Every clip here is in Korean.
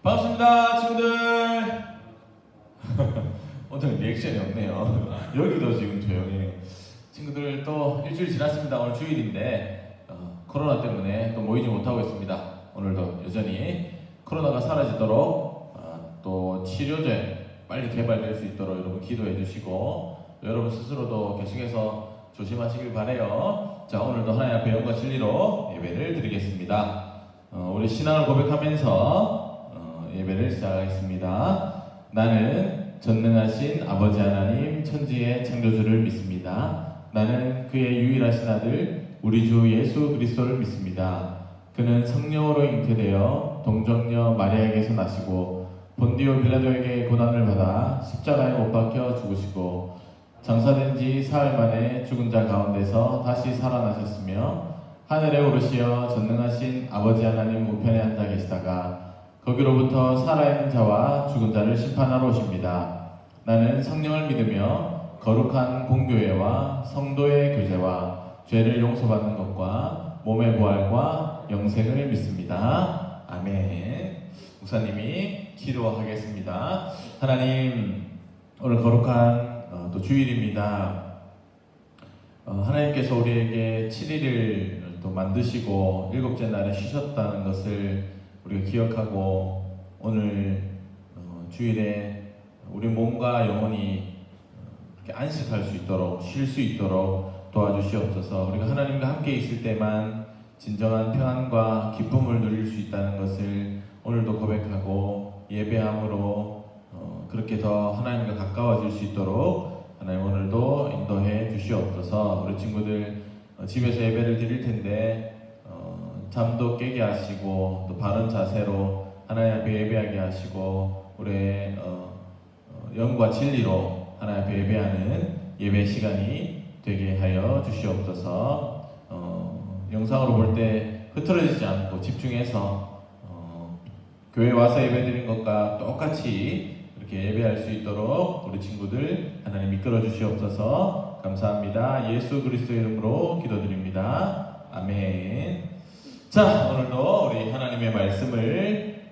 반갑습니다, 친구들. 오늘 리액션이 없네요. 여기도 지금 조용해요. 친구들 또 일주일 지났습니다. 오늘 주일인데 코로나 때문에 또 모이지 못하고 있습니다. 오늘도 여전히 코로나가 사라지도록 또 치료제 빨리 개발될 수 있도록 여러분 기도해 주시고 여러분 스스로도 계속해서 조심하시길 바래요. 자, 오늘도 하나님 앞에 영과 진리로 예배를 드리겠습니다. 우리 신앙을 고백하면서 예배를 시작하겠습니다. 나는 전능하신 아버지 하나님 천지의 창조주를 믿습니다. 나는 그의 유일하신 아들 우리 주 예수 그리스도를 믿습니다. 그는 성령으로 잉태되어 동정녀 마리아에게서 나시고 본디오 빌라도에게 고난을 받아 십자가에 못 박혀 죽으시고 장사된 지 사흘 만에 죽은 자 가운데서 다시 살아나셨으며 하늘에 오르시어 전능하신 아버지 하나님 우편에 앉아 계시다가 거기로부터 살아있는 자와 죽은 자를 심판하러 오십니다. 나는 성령을 믿으며 거룩한 공교회와 성도의 교제와 죄를 용서받는 것과 몸의 부활과 영생을 믿습니다. 아멘. 목사님이 기도하겠습니다. 하나님, 오늘 거룩한 또 주일입니다. 하나님께서 우리에게 7일을 또 만드시고 일곱째 날에 쉬셨다는 것을 우리가 기억하고 오늘 주일에 우리 몸과 영혼이 이렇게 안식할 수 있도록 쉴 수 있도록 도와주시옵소서. 우리가 하나님과 함께 있을 때만 진정한 평안과 기쁨을 누릴 수 있다는 것을 오늘도 고백하고 예배함으로 그렇게 더 하나님과 가까워질 수 있도록 하나님 오늘도 인도해 주시옵소서. 우리 친구들 집에서 예배를 드릴 텐데 잠도 깨게 하시고 또 바른 자세로 하나님 앞에 예배하게 하시고 우리의 영과 진리로 하나님 앞에 예배하는 예배 시간이 되게 하여 주시옵소서. 영상으로 볼 때 흐트러지지 않고 집중해서 교회 와서 예배드린 것과 똑같이 이렇게 예배할 수 있도록 우리 친구들 하나님 이끌어 주시옵소서. 감사합니다. 예수 그리스도의 이름으로 기도드립니다. 아멘. 자, 오늘도 우리 하나님의 말씀을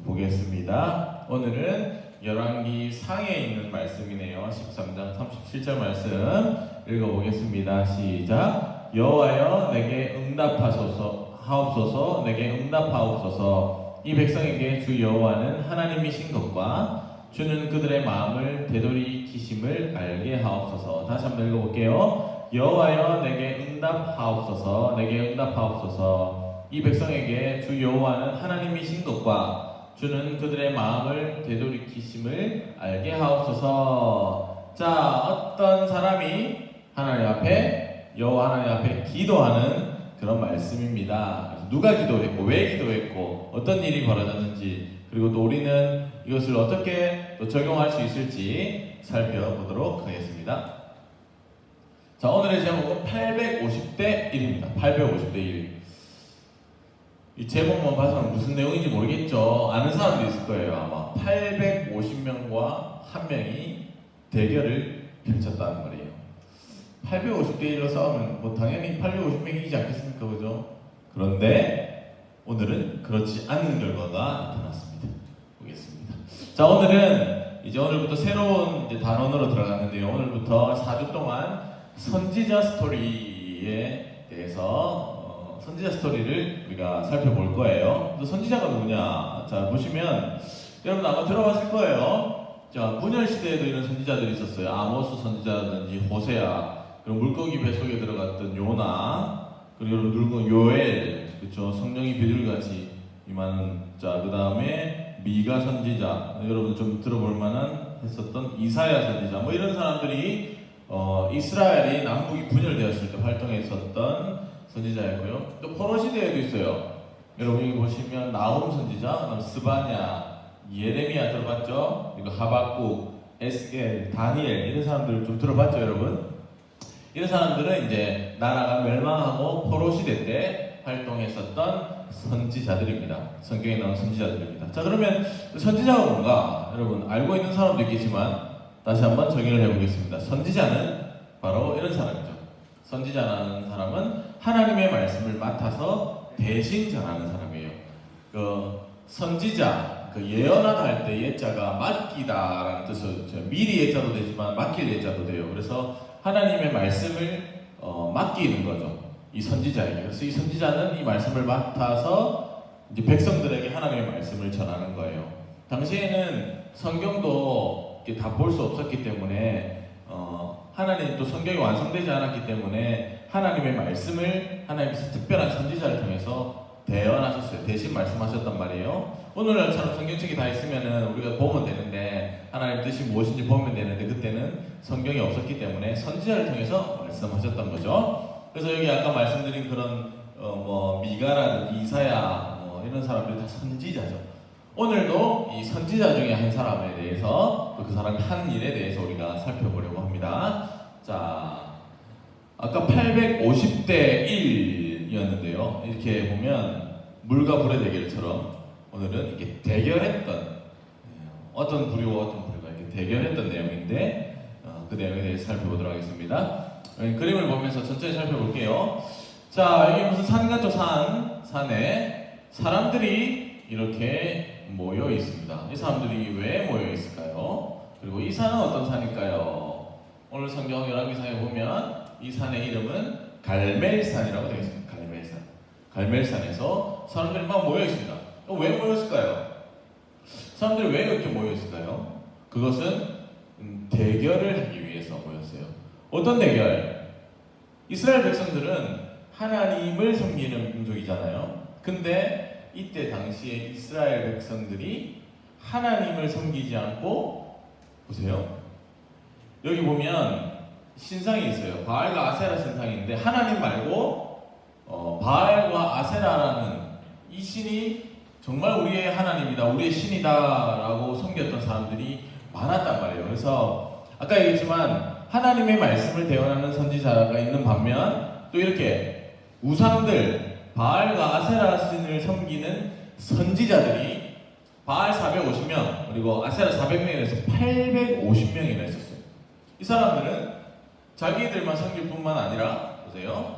보겠습니다. 오늘은 열왕기 상에 있는 말씀이네요. 13장 37절 말씀 읽어보겠습니다. 시작. 여호와여 내게 응답하옵소서. 내게 응답하옵소서. 이 백성에게 주 여호와는 하나님이신 것과 주는 그들의 마음을 되돌이키심을 알게 하옵소서. 다시 한번 읽어볼게요. 여호와여 내게 응답하옵소서. 내게 응답하옵소서. 이 백성에게 주 여호와는 하나님이신 것과 주는 그들의 마음을 되돌이키심을 알게 하옵소서. 자, 어떤 사람이 하나님 앞에 여호와 하나님 앞에 기도하는 그런 말씀입니다. 누가 기도했고 왜 기도했고 어떤 일이 벌어졌는지 그리고 또 우리는 이것을 어떻게 또 적용할 수 있을지 살펴보도록 하겠습니다. 자, 오늘의 제목은 850대 1입니다. 850대 1. 이 제목만 봐서는 무슨 내용인지 모르겠죠. 아는 사람도 있을 거예요. 아마 850명과 한 명이 대결을 펼쳤다는 말이에요. 850대 1로 싸우면 뭐 당연히 850명이 이기지 않겠습니까? 그죠? 그런데 오늘은 그렇지 않은 결과가 나타났습니다. 보겠습니다. 자, 오늘은 이제 오늘부터 새로운 이제 단원으로 들어갔는데요. 오늘부터 4주 동안 선지자 스토리에 대해서 선지자 스토리를 우리가 살펴볼 거예요. 선지자가 누구냐? 자, 보시면 여러분 아마 들어봤을 거예요. 자, 문열 시대에도 이런 선지자들이 있었어요. 아모스 선지자라든지 호세아, 그리고 물고기 뱃속에 들어갔던 요나, 그리고 여러분 요엘, 그렇죠? 성령이 비둘기같이 임하는. 자, 그 다음에 미가 선지자, 여러분 좀 들어볼 만한 했었던 이사야 선지자, 뭐 이런 사람들이 이스라엘이 남북이 분열되었을 때 활동했었던 선지자였고요. 또 포로 시대에도 있어요. 여러분 여기 보시면 나훔 선지자, 그다음 스바냐, 예레미야 들어봤죠? 그리고 하박국, 에스겔, 다니엘 이런 사람들 좀 들어봤죠, 여러분? 이런 사람들은 이제 나라가 멸망하고 포로 시대 때 활동했었던 선지자들입니다. 성경에 나온 선지자들입니다. 자, 그러면 선지자가 뭔가 여러분 알고 있는 사람도 있겠지만 다시 한번 정의를 해보겠습니다. 선지자는 바로 이런 사람이죠. 선지자라는 사람은 하나님의 말씀을 맡아서 대신 전하는 사람이에요. 선지자, 그 예언하다 할 때 예자가 맡기다라는 뜻으로 미리 예자도 되지만 맡길 예자도 돼요. 그래서 하나님의 말씀을 맡기는 거죠. 이 선지자에게. 그래서 이 선지자는 이 말씀을 맡아서 이제 백성들에게 하나님의 말씀을 전하는 거예요. 당시에는 성경도 다 볼 수 없었기 때문에 하나님 또 성경이 완성되지 않았기 때문에 하나님의 말씀을 하나님께서 특별한 선지자를 통해서 대언하셨어요. 대신 말씀하셨단 말이에요. 오늘날처럼 성경책이 다 있으면은 우리가 보면 되는데 하나님 뜻이 무엇인지 보면 되는데 그때는 성경이 없었기 때문에 선지자를 통해서 말씀하셨던 거죠. 그래서 여기 아까 말씀드린 그런 미가라든 이사야 이런 사람들이 다 선지자죠. 오늘도 이 선지자 중에 한 사람에 대해서 그 사람이 한 일에 대해서 우리가 살펴보려고 합니다. 자, 아까 850대 1이었는데요. 이렇게 보면 물과 불의 대결처럼 오늘은 이렇게 대결했던 어떤 부류와 어떤 부류가 이렇게 대결했던 내용인데 그 내용에 대해서 살펴보도록 하겠습니다. 그림을 보면서 천천히 살펴볼게요. 자, 여기 무슨 산 같죠? 산에 사람들이 이렇게 모여 있습니다. 이 사람들이 왜 모여 있을까요? 그리고 이 산은 어떤 산일까요? 오늘 성경 열왕기상에 보면 이 산의 이름은 갈멜산이라고 되어 있습니다. 갈멜산. 갈멜산에서 사람들이 막 모여 있습니다. 왜 모였을까요? 사람들이 왜 이렇게 모여 있을까요? 그것은 대결을 하기 위해서 모였어요. 어떤 대결? 이스라엘 백성들은 하나님을 섬기는 민족이잖아요. 근데 이때 당시에 이스라엘 백성들이 하나님을 섬기지 않고 보세요. 여기 보면 신상이 있어요. 바알과 아세라 신상인데 하나님 말고 바알과 아세라라는 이 신이 정말 우리의 하나님이다, 우리의 신이다라고 섬겼던 사람들이 많았단 말이에요. 그래서 아까 얘기했지만 하나님의 말씀을 대언하는 선지자가 있는 반면 또 이렇게 우상들 바알과 아세라 신을 섬기는 선지자들이 바알 450명 그리고 아세라 400명에서 850명이나 있었어요. 이 사람들은 자기들만 섬길 뿐만 아니라 보세요.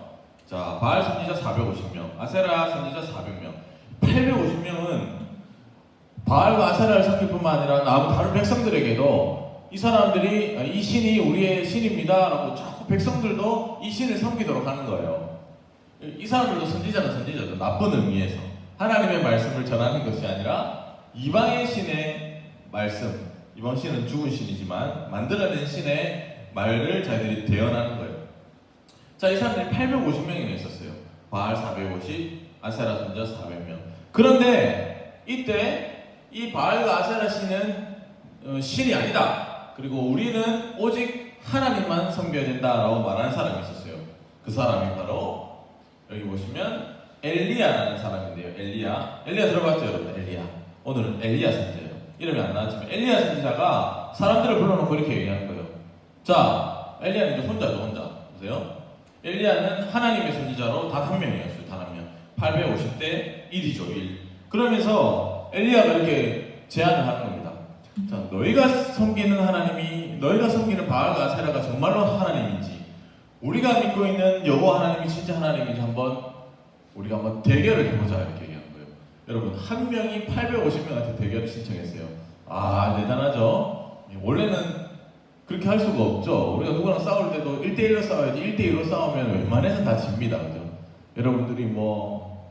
자, 바알 선지자 450명, 아세라 선지자 400명, 850명은 바알과 아세라를 섬길 뿐만 아니라 다른 백성들에게도 이 사람들이 이 신이 우리의 신입니다 라고 자꾸 백성들도 이 신을 섬기도록 하는 거예요. 이 사람들도 선지자는 선지자죠. 나쁜 의미에서 하나님의 말씀을 전하는 것이 아니라 이방의 신의 말씀, 이방 신은 죽은 신이지만 만들어낸 신의 말을 자기들이 대언하는 거예요. 자, 이 사람들이 850명이나 있었어요. 바알 450, 아세라 선지자 400명. 그런데 이때 이 바알과 아세라 신은 신이 아니다. 그리고 우리는 오직 하나님만 섬겨야 된다라고 말하는 사람이 있었어요. 그 사람이 바로 여기 보시면 엘리야라는 사람인데요. 엘리야 들어봤죠, 여러분? 엘리야. 오늘은 엘리야 선지자예요. 이름이 안 나왔지만 엘리야 선지자가 사람들을 불러놓고 이렇게 얘기하는 거예요. 자, 엘리야는 이제 혼자 보세요. 엘리야는 하나님의 선지자로 단 한 명이었어요. 단 한 명. 850대 1이죠. 1. 그러면서 엘리야가 이렇게 제안을 하는 겁니다. 자, 너희가 섬기는 하나님이, 너희가 섬기는 바알과 아세라가 정말로 하나님인지, 우리가 믿고 있는 여호와 하나님이 진짜 하나님인지 우리가 한번 대결을 해보자, 이렇게 얘기한 거예요. 여러분, 한 명이 850명한테 대결을 신청했어요. 아, 대단하죠? 원래는 그렇게 할 수가 없죠. 우리가 누구랑 싸울 때도 1대1로 싸워야지. 1대1로 싸우면 웬만해서 다 집니다. 그죠? 여러분들이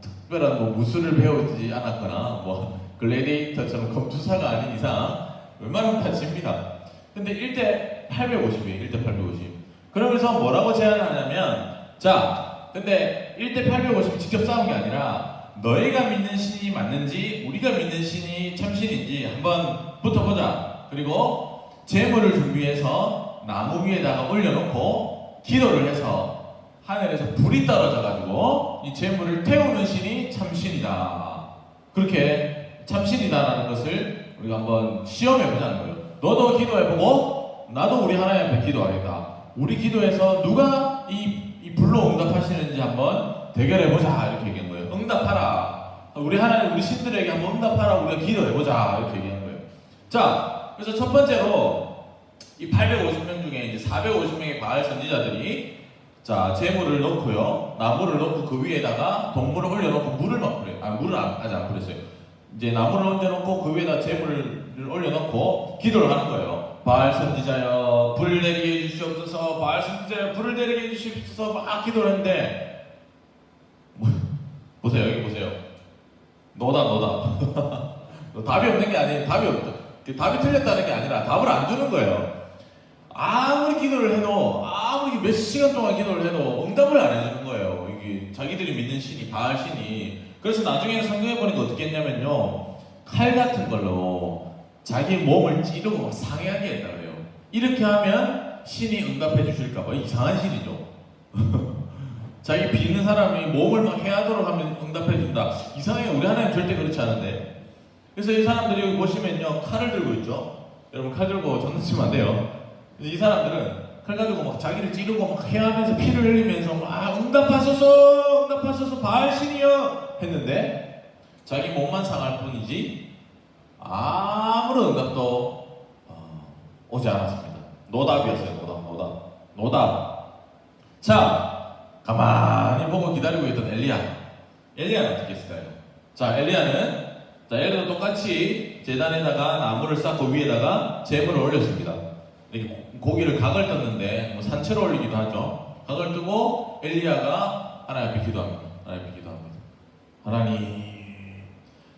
특별한 무술을 배우지 않았거나 글래디에이터처럼 검투사가 아닌 이상 웬만하면 다 집니다. 근데 1대 850이에요. 1대 850. 그러면서 뭐라고 제안하냐면, 자, 근데 1대 850이 직접 싸운 게 아니라 너희가 믿는 신이 맞는지 우리가 믿는 신이 참신인지 한번 붙어보자. 그리고 제물을 준비해서 나무 위에다가 올려놓고 기도를 해서 하늘에서 불이 떨어져가지고 이 제물을 태우는 신이 참신이다. 그렇게 참신이다라는 것을 우리가 한번 시험해보자는 거예요. 너도 기도해보고 나도 우리 하나님 앞에 기도하겠다. 우리 기도해서 누가 이 불로 응답하시는지 한번 대결해보자, 이렇게 얘기한 거예요. 응답하라. 우리 하나님, 우리 신들에게 한번 응답하라. 우리가 기도해보자, 이렇게 얘기한 거예요. 자, 그래서 첫 번째로 이 850명 중에 이제 450명의 바알 선지자들이 자, 제물을 넣고요, 나무를 넣고 그 위에다가 동물을 올려놓고 물을 막 뿌려요. 물을 아직 안 뿌렸어요. 이제 나무를 얹어놓고 그 위에다 재물을 올려놓고 기도를 하는 거예요. 바알 선지자여 불을 내리게 해주시옵소서. 바알 선지자여 불을 내리게 해주시옵소서. 막 기도를 했는데 보세요, 여기 보세요. 노다. 답이 없는 게 아니에요. 답이 틀렸다는 게 아니라 답을 안 주는 거예요. 아무리 기도를 해도, 아무리 몇 시간 동안 기도를 해도 응답을 안 해주는 거예요. 이게 자기들이 믿는 신이, 바알 신이. 그래서 나중에 성경에 보니까 어떻게 했냐면요, 칼 같은 걸로 자기 몸을 찌르고 막 상해하게 했다 그래요. 이렇게 하면 신이 응답해 주실까봐. 이상한 신이죠. 자기 비는 사람이 몸을 막 해하도록 하면 응답해 준다. 이상해요. 우리 하나님 절대 그렇지 않은데. 그래서 이 사람들이 여기 보시면요, 칼을 들고 있죠. 여러분 칼 들고 장난치면 안 돼요. 이 사람들은 칼 가지고 막 자기를 찌르고 막 해하면서 피를 흘리면서 막 응답하소서 바알 신이여 했는데 자기 몸만 상할 뿐이지 아무런 응답도 오지 않았습니다. 노답이었어요. 노답. 자, 가만히 보고 기다리고 있던 엘리야는 어떻게 했을까요? 자, 엘리야는 예를 들어 똑같이 제단에다가 나무를 쌓고 위에다가 재물을 올렸습니다. 이렇게 고기를 각을 떴는데 뭐 산채로 올리기도 하죠. 각을 뜨고 엘리야가 하나님 앞에 기도합니다. 하나님,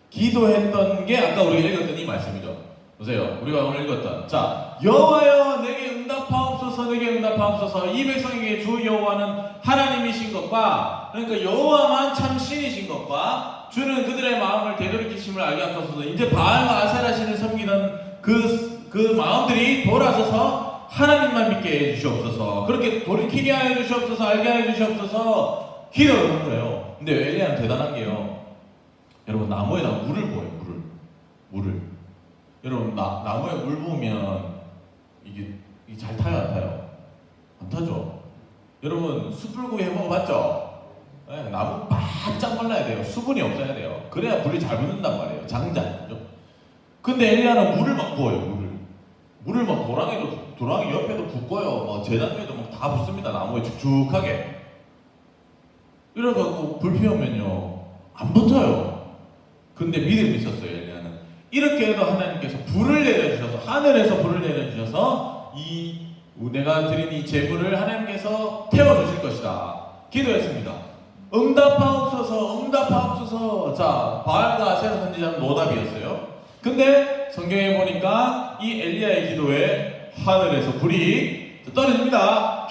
기도했던 게 아까 우리가 읽었던 이 말씀이죠. 보세요, 우리가 오늘 읽었던, 자, 여호와여 내게 응답하옵소서. 이 백성에게 주 여호와는 하나님이신 것과, 그러니까 여호와만 참 신이신 것과 주는 그들의 마음을 되돌이키심을 알게 하소서. 이제 바알과 아세라 신을 섬기던 그 마음들이 돌아서서 하나님만 믿게 해주시옵소서. 그렇게 돌이키게 하여 주시옵소서. 알게 하여 주시옵소서. 기도를 하는 거예요. 근데 엘리야는 대단한 게요, 여러분 나무에다 물을 부어요. 물을. 여러분 나무에 물 부으면 이게 잘 타요, 안 타요? 안 타죠. 여러분 숯불구이 해먹어봤죠? 네, 나무 바짝 말라야 돼요. 수분이 없어야 돼요. 그래야 불이 잘 붙는단 말이에요. 장자죠. 근데 엘리야는 물을 막 부어요. 물을 막 도랑이 옆에도 붓고요. 막 제단 위에도 막 다 붓습니다. 나무에 축축하게. 이래갖고 불 피우면요 안 붙어요. 근데 믿음이 있었어요. 엘리야는. 이렇게 해도 하나님께서 불을 내려주셔서, 하늘에서 불을 내려주셔서 내가 드린 이 제물을 하나님께서 태워주실 것이다. 기도했습니다. 응답하옵소서. 자, 바알과 아세라 선지자는 노답이었어요. 근데 성경에 보니까 이 엘리야의 기도에 하늘에서 불이 떨어집니다.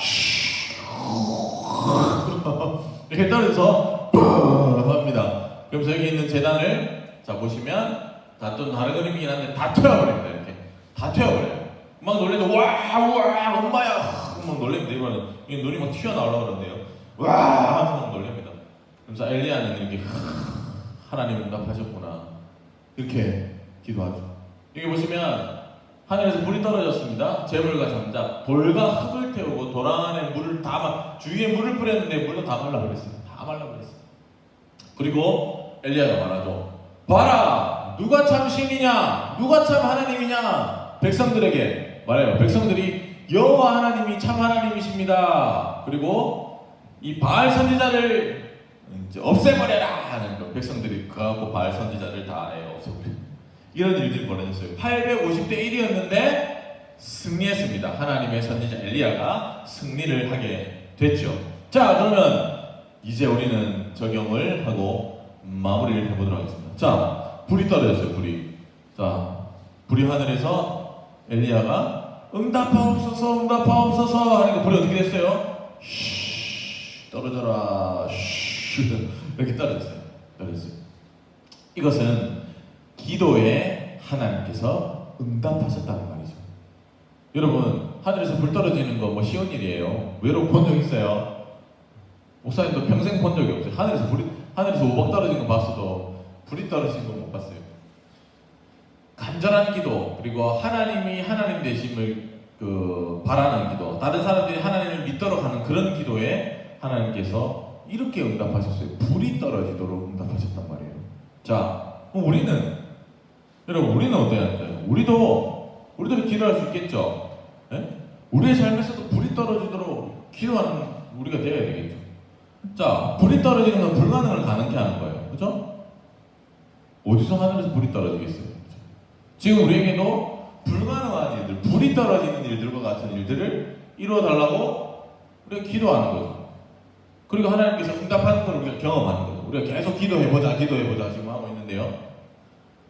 이렇게 떨어져서 합니다. 그러면서 여기 있는 제단을 자 보시면 좀 다른 그림이긴 한데 다 태워버립니다. 이렇게 다 태워버려요. 막 놀래도 와 엄마야 막 놀랍니다. 이거는 눈이 막 튀어나오려고 그러는데요. 와 하면서 막 놀랍니다. 그래서 엘리야는 이렇게 하나님 응답하셨구나 이렇게 기도하죠. 여기 보시면 하늘에서 불이 떨어졌습니다. 재물과 장작, 돌과 흙을 태우고 도랑 안에 물을 주위에 물을 뿌렸는데 물도 다 말라버렸어요. 그리고 엘리야가 말하죠. 봐라, 누가 참 신이냐, 누가 참 하나님이냐. 백성들에게 말해요. 백성들이 여호와 하나님이 참 하나님이십니다. 그리고 이 바알 선지자를 이제 없애버려라 하는 거. 백성들이 그하고 바알 선지자를 다 없애버려. 이런 일들이 벌어졌어요. 850대 1이었는데 승리했습니다. 하나님의 선지자 엘리야가 승리를 하게 됐죠. 자, 그러면 이제 우리는 적용을 하고 마무리를 해보도록 하겠습니다. 자, 불이 떨어졌어요. 자, 불이 하늘에서 엘리야가 응답하옵소서 하니까 불이 어떻게 됐어요? 떨어져라. 이렇게 떨어졌어요. 이것은 기도에 하나님께서 응답하셨다는 말이죠. 여러분, 하늘에서 불 떨어지는 거 뭐 쉬운 일이에요. 외로운 본 적 있어요? 목사님도 평생 본 적이 없어요. 하늘에서 우박 떨어진 거 봤어도 불이 떨어진 거 못 봤어요. 간절한 기도, 그리고 하나님이 하나님 되심을 바라는 기도, 다른 사람들이 하나님을 믿도록 하는 그런 기도에 하나님께서 이렇게 응답하셨어요. 불이 떨어지도록 응답하셨단 말이에요. 자, 여러분, 우리는 어때야 할까요? 우리도 기도할 수 있겠죠? 네? 우리의 삶에서도 불이 떨어지도록 기도하는 우리가 되어야 되겠죠. 자, 불이 떨어지는 건 불가능을 가능케 하는 거예요. 그죠? 어디서 하늘에서 불이 떨어지겠어요? 지금 우리에게도 불가능한 일들, 불이 떨어지는 일들과 같은 일들을 이루어 달라고 우리가 기도하는 거죠. 그리고 하나님께서 응답하는 걸 우리가 경험하는 거죠. 우리가 계속 기도해보자 지금 하고 있는데요.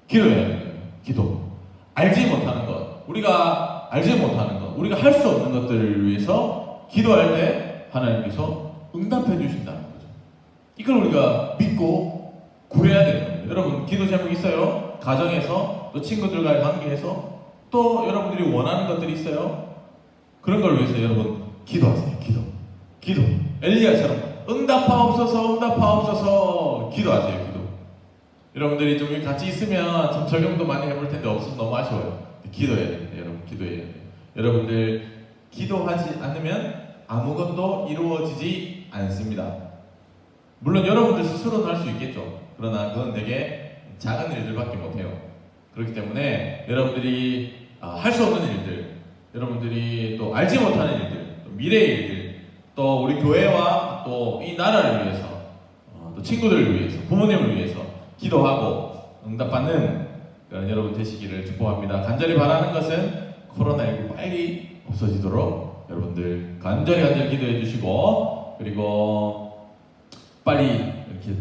기도해야 돼요. 기도. 알지 못하는 것, 우리가 알지 못하는 것, 우리가 할 수 없는 것들을 위해서 기도할 때 하나님께서 응답해 주신다는 거죠. 이걸 우리가 믿고 구해야 되는 겁니다. 여러분, 기도 제목 있어요? 가정에서, 또 친구들과의 관계에서, 또 여러분들이 원하는 것들이 있어요? 그런 걸 위해서 여러분 기도하세요. 기도. 엘리야처럼 응답하옵소서 기도하세요. 기도. 여러분들이 좀 같이 있으면 참 적용도 많이 해볼 텐데 없으면 너무 아쉬워요. 기도해야 됩니다. 여러분, 기도해야 돼요. 여러분들 기도하지 않으면 아무것도 이루어지지 않습니다. 물론 여러분들 스스로는 할 수 있겠죠. 그러나 그건 되게 작은 일들밖에 못해요. 그렇기 때문에 여러분들이 할 수 없는 일들, 여러분들이 또 알지 못하는 일들, 또 미래의 일들, 또 우리 교회와 또 이 나라를 위해서, 또 친구들을 위해서, 부모님을 위해서 기도하고 응답받는 그런 여러분 되시기를 축복합니다. 간절히 바라는 것은 코로나19 빨리 없어지도록 여러분들 간절히 기도해 주시고, 그리고 빨리 이렇게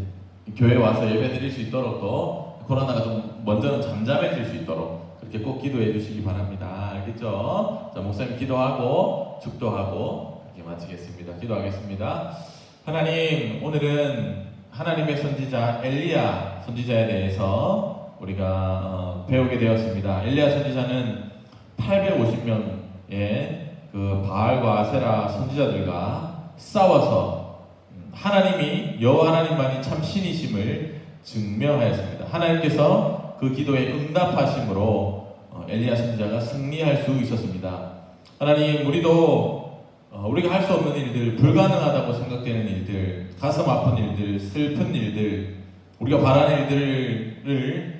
교회 와서 예배 드릴 수 있도록, 또 코로나가 좀 먼저는 잠잠해질 수 있도록 그렇게 꼭 기도해 주시기 바랍니다. 알겠죠? 자, 목사님 기도하고 축도하고 이렇게 마치겠습니다. 기도하겠습니다. 하나님, 오늘은 하나님의 선지자 엘리야 선지자에 대해서 우리가 배우게 되었습니다. 엘리야 선지자는 850명의 그 바알과 아세라 선지자들과 싸워서 하나님이 여호와 하나님만이 참 신이심을 증명하였습니다. 하나님께서 그 기도에 응답하심으로 엘리야 선지자가 승리할 수 있었습니다. 하나님, 우리도 우리가 할 수 없는 일들, 불가능하다고 생각되는 일들, 가슴 아픈 일들, 슬픈 일들, 우리가 바라는 일들을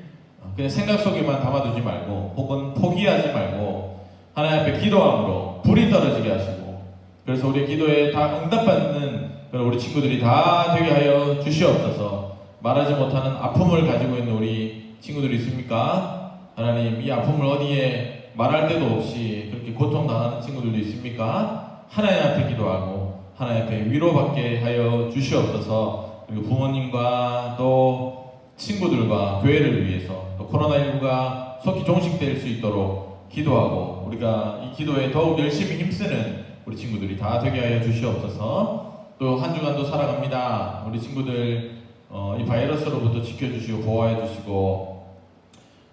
그냥 생각 속에만 담아두지 말고, 혹은 포기하지 말고 하나님 앞에 기도함으로 불이 떨어지게 하시고, 그래서 우리의 기도에 다 응답받는 우리 친구들이 다 되게 하여 주시옵소서. 말하지 못하는 아픔을 가지고 있는 우리 친구들이 있습니까? 하나님, 이 아픔을 어디에 말할 데도 없이 그렇게 고통당하는 친구들도 있습니까? 하나님 앞에 기도하고 하나님 앞에 위로받게 하여 주시옵소서. 그리고 부모님과 또 친구들과 교회를 위해서, 또 코로나19가 속히 종식될 수 있도록 기도하고, 우리가 이 기도에 더욱 열심히 힘쓰는 우리 친구들이 다 되게 하여 주시옵소서. 또 한 주간도 살아갑니다. 우리 친구들 이 바이러스로부터 지켜주시고 보호해 주시고,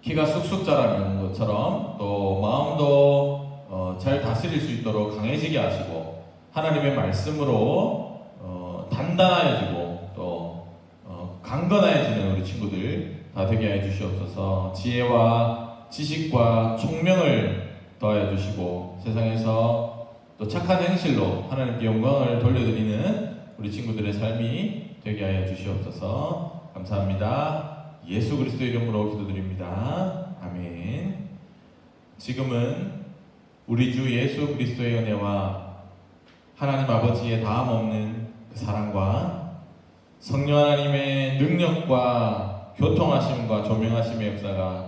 키가 쑥쑥 자라는 것처럼 또 마음도 잘 다스릴 수 있도록 강해지게 하시고, 하나님의 말씀으로 단단해지고 또 강건해지는 우리 친구들 다 되게 해 주시옵소서. 지혜와 지식과 총명을 더하여 주시고, 세상에서 또 착한 행실로 하나님께 영광을 돌려드리는 우리 친구들의 삶이 되게 하여 주시옵소서. 감사합니다. 예수 그리스도의 이름으로 기도드립니다. 아멘. 지금은 우리 주 예수 그리스도의 은혜와 하나님 아버지의 다함 없는 그 사랑과 성령 하나님의 능력과 교통하심과 조명하심의 역사가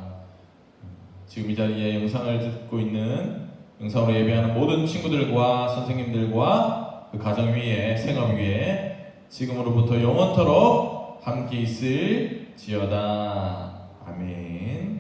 지금 이 자리에 영상을 듣고 있는, 영상으로 예배하는 모든 친구들과 선생님들과 그 가정 위에, 생업 위에 지금으로부터 영원토록 함께 있을지어다. 아멘.